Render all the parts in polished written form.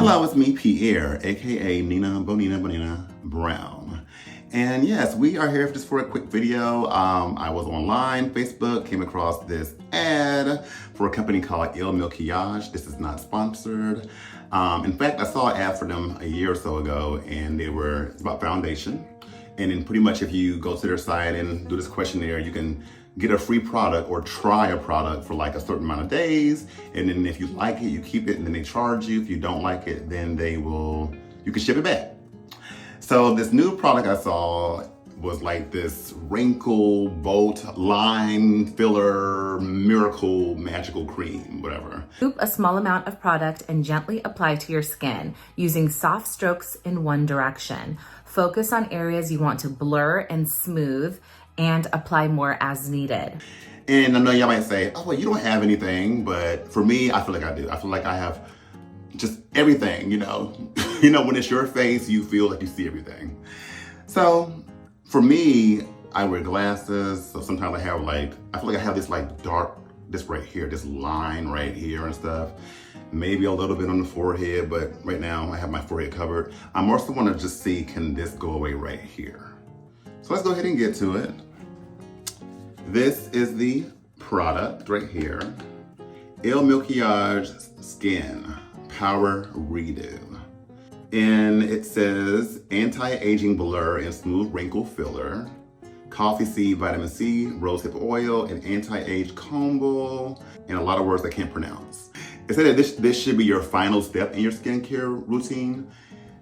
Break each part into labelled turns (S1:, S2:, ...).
S1: Hello, it's me, Pierre, aka Nina Bonina Brown. And yes, we are here just for a quick video. I was online, Facebook, came across this ad for a company called Makiage. This is not sponsored. In fact, I saw an ad for them a year or so ago, and it's about foundation. And then pretty much if you go to their site and do this questionnaire, you can get a free product or try a product for like a certain amount of days. And then if you like it, you keep it, and then they charge you. If you don't like it, then you can ship it back. So this new product I saw was like this Wrinkle Bolt Line Filler Miracle Magical Cream, whatever.
S2: Scoop a small amount of product and gently apply to your skin using soft strokes in one direction. Focus on areas you want to blur and smooth and apply more as needed.
S1: And I know y'all might say, oh, well, you don't have anything, but for me, I feel like I do. I feel like I have just everything, you know. When it's your face, you feel like you see everything. So for me, I wear glasses, so sometimes I feel like I have this like dark, this right here, this line right here and stuff. Maybe a little bit on the forehead, but right now I have my forehead covered. I'm also want to just see, can this go away right here? So let's go ahead and get to it. This is the product right here. Makiage Skin Power Redo. And it says anti-aging blur and smooth wrinkle filler, coffee seed vitamin C, rosehip oil, and anti-age combo, and a lot of words I can't pronounce. It said that this should be your final step in your skincare routine.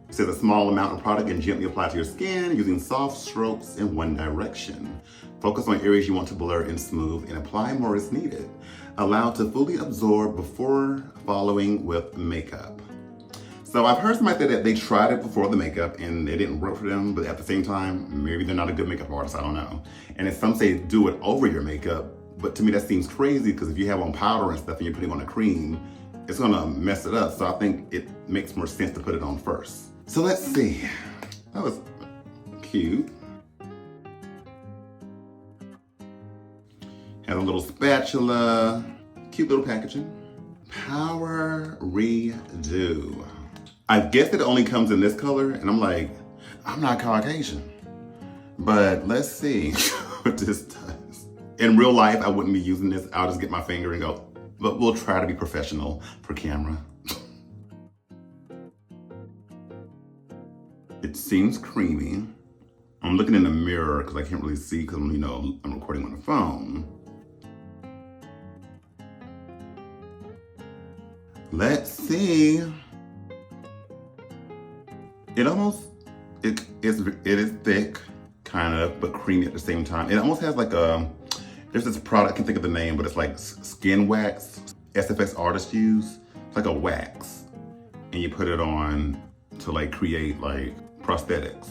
S1: It says a small amount of product and gently apply to your skin using soft strokes in one direction. Focus on areas you want to blur and smooth and apply more as needed. Allow to fully absorb before following with makeup. So I've heard somebody say that they tried it before the makeup and it didn't work for them, but at the same time, maybe they're not a good makeup artist, I don't know. And then some say do it over your makeup, but to me that seems crazy because if you have on powder and stuff and you're putting on a cream, it's gonna mess it up. So I think it makes more sense to put it on first. So let's see. That was cute. Has a little spatula. Cute little packaging. Power Redo. I guess it only comes in this color, and I'm like, I'm not Caucasian. But let's see what this does. In real life, I wouldn't be using this. I'll just get my finger and go, but we'll try to be professional for camera. It seems creamy. I'm looking in the mirror because I can't really see because I'm recording on the phone. Let's see. It is thick, kind of, but creamy at the same time. It almost has like there's this product, I can't think of the name, but it's like skin wax, SFX artists use. It's like a wax, and you put it on to like create like prosthetics.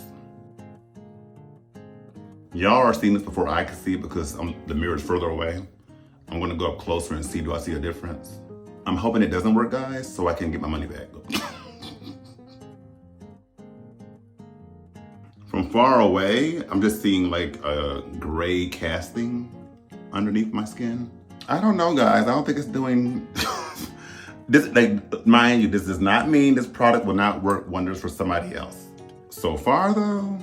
S1: Y'all are seeing this before I can see it because the mirror is further away. I'm gonna go up closer and see, do I see a difference? I'm hoping it doesn't work, guys, so I can get my money back. From far away, I'm just seeing like a gray casting underneath my skin. I don't know, guys. I don't think it's doing this. Like, mind you, this does not mean this product will not work wonders for somebody else. So far, though,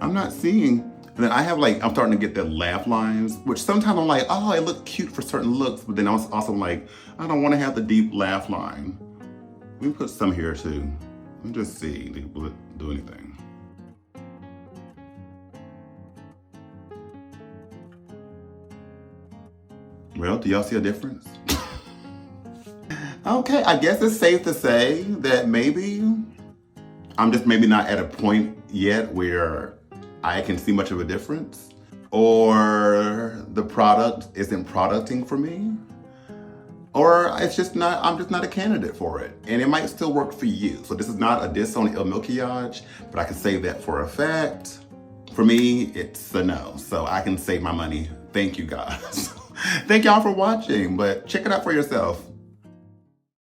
S1: I'm not seeing. And then I'm starting to get the laugh lines, which sometimes I'm like, oh, it looks cute for certain looks, but then I was also like, I don't want to have the deep laugh line. Let me put some here too. Let me just see, will it do anything? Well, do y'all see a difference? Okay, I guess it's safe to say that maybe I'm just maybe not at a point yet where I can see much of a difference, or the product isn't producting for me, or I'm just not a candidate for it, and it might still work for you. So this is not a diss on Makiage, but I can say that for a fact. For me, it's a no, so I can save my money. Thank you, guys. Thank y'all for watching, but check it out for yourself.